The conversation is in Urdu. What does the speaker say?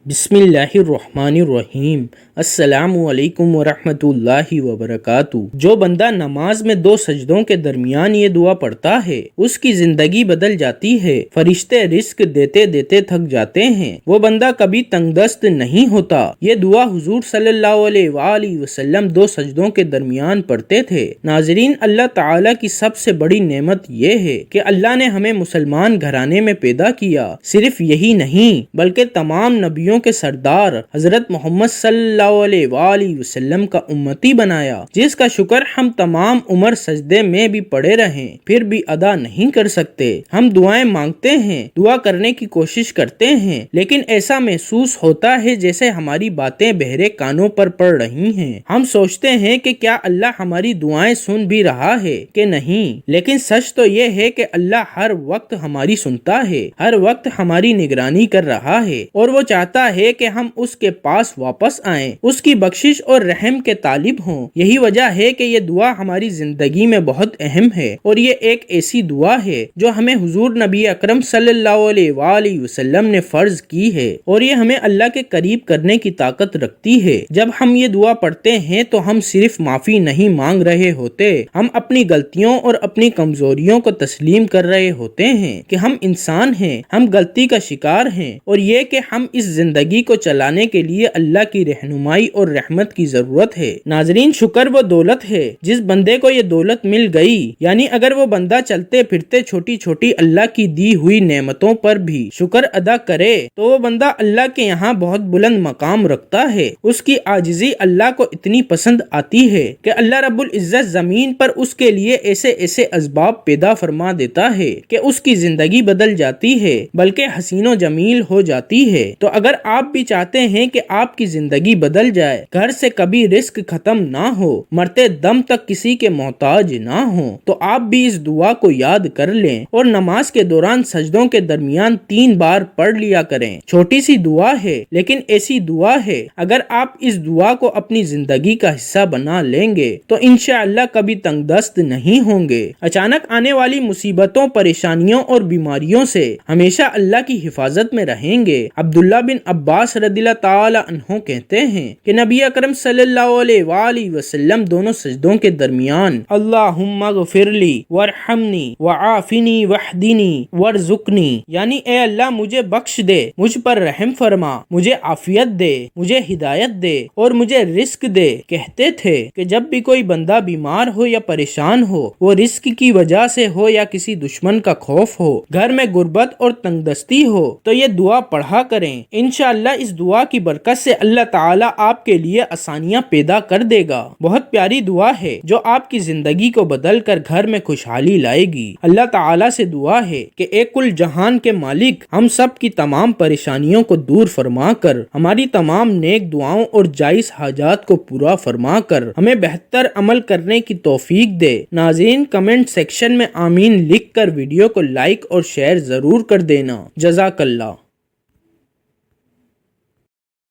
بسم اللہ الرحمن الرحیم۔ السلام علیکم ورحمۃ اللہ وبرکاتہ۔ جو بندہ نماز میں دو سجدوں کے درمیان یہ دعا پڑھتا ہے اس کی زندگی بدل جاتی ہے، فرشتے رزق دیتے دیتے تھک جاتے ہیں، وہ بندہ کبھی تنگ دست نہیں ہوتا۔ یہ دعا حضور صلی اللہ علیہ وآلہ وسلم دو سجدوں کے درمیان پڑھتے تھے۔ ناظرین، اللہ تعالیٰ کی سب سے بڑی نعمت یہ ہے کہ اللہ نے ہمیں مسلمان گھرانے میں پیدا کیا۔ صرف یہی نہیں بلکہ تمام نبیوں کے سردار حضرت محمد صلی اللہ علیہ وآلہ وسلم کا امتی بنایا، جس کا شکر ہم تمام عمر سجدے میں بھی پڑے رہیں پھر بھی ادا نہیں کر سکتے۔ ہم دعائیں مانگتے ہیں، دعا کرنے کی کوشش کرتے ہیں، لیکن ایسا محسوس ہوتا ہے جیسے ہماری باتیں بہرے کانوں پر پڑ رہی ہیں۔ ہم سوچتے ہیں کہ کیا اللہ ہماری دعائیں سن بھی رہا ہے کہ نہیں، لیکن سچ تو یہ ہے کہ اللہ ہر وقت ہماری سنتا ہے، ہر وقت ہماری نگرانی کر رہا ہے، اور وہ چاہتا ہے کہ ہم اس کے پاس واپس آئیں، اس کی بخشش اور رحم کے طالب ہوں۔ یہی وجہ ہے کہ یہ دعا ہماری زندگی میں بہت اہم ہے، اور یہ ایک ایسی دعا ہے جو ہمیں حضور نبی اکرم صلی اللہ علیہ وآلہ وسلم نے فرض کی ہے، اور یہ ہمیں اللہ کے قریب کرنے کی طاقت رکھتی ہے۔ جب ہم یہ دعا پڑھتے ہیں تو ہم صرف معافی نہیں مانگ رہے ہوتے، ہم اپنی غلطیوں اور اپنی کمزوریوں کو تسلیم کر رہے ہوتے ہیں کہ ہم انسان ہیں، ہم غلطی کا شکار ہیں، اور یہ کہ ہم اس زندگی کو چلانے کے لیے اللہ کی رہنمائی اور رحمت کی ضرورت ہے۔ ناظرین، شکر وہ دولت ہے جس بندے کو یہ دولت مل گئی، یعنی اگر وہ بندہ چلتے پھرتے چھوٹی چھوٹی اللہ کی دی ہوئی نعمتوں پر بھی شکر ادا کرے تو وہ بندہ اللہ کے یہاں بہت بلند مقام رکھتا ہے۔ اس کی عاجزی اللہ کو اتنی پسند آتی ہے کہ اللہ رب العزت زمین پر اس کے لیے ایسے ایسے اسباب پیدا فرما دیتا ہے کہ اس کی زندگی بدل جاتی ہے، بلکہ حسین و جمیل ہو جاتی ہے۔ تو اگر آپ بھی چاہتے ہیں کہ آپ کی زندگی بدل جائے، گھر سے کبھی رزق ختم نہ ہو، مرتے دم تک کسی کے محتاج نہ ہو، تو آپ بھی اس دعا کو یاد کر لیں اور نماز کے دوران سجدوں کے درمیان 3 بار پڑھ لیا کریں۔ چھوٹی سی دعا ہے لیکن ایسی دعا ہے، اگر آپ اس دعا کو اپنی زندگی کا حصہ بنا لیں گے تو انشاءاللہ کبھی تنگ دست نہیں ہوں گے۔ اچانک آنے والی مصیبتوں، پریشانیوں اور بیماریوں سے ہمیشہ اللہ کی حفاظت میں رہیں گے۔ عبداللہ بن عباس رضی اللہ تعالی عنہ کہتے ہیں کہ نبی اکرم صلی اللہ علیہ وآلہ وسلم دونوں سجدوں کے درمیان اللہم اغفر لی وارحمنی وعافنی واہدنی وارزقنی، یعنی اے اللہ مجھے بخش دے، مجھ پر رحم فرما، مجھے عافیت دے، مجھے ہدایت دے اور مجھے رزق دے، کہتے تھے کہ جب بھی کوئی بندہ بیمار ہو یا پریشان ہو، وہ رزق کی وجہ سے ہو یا کسی دشمن کا خوف ہو، گھر میں غربت اور تنگ دستی ہو، تو یہ دعا پڑھا کریں۔ انشاءاللہ اس دعا کی برکت سے اللہ تعالیٰ آپ کے لیے آسانیاں پیدا کر دے گا۔ بہت پیاری دعا ہے جو آپ کی زندگی کو بدل کر گھر میں خوشحالی لائے گی۔ اللہ تعالیٰ سے دعا ہے کہ اے کل جہان کے مالک، ہم سب کی تمام پریشانیوں کو دور فرما کر، ہماری تمام نیک دعاؤں اور جائز حاجات کو پورا فرما کر ہمیں بہتر عمل کرنے کی توفیق دے۔ ناظرین، کمنٹ سیکشن میں آمین لکھ کر ویڈیو کو لائک اور شیئر ضرور کر دینا۔ جزاک اللہ۔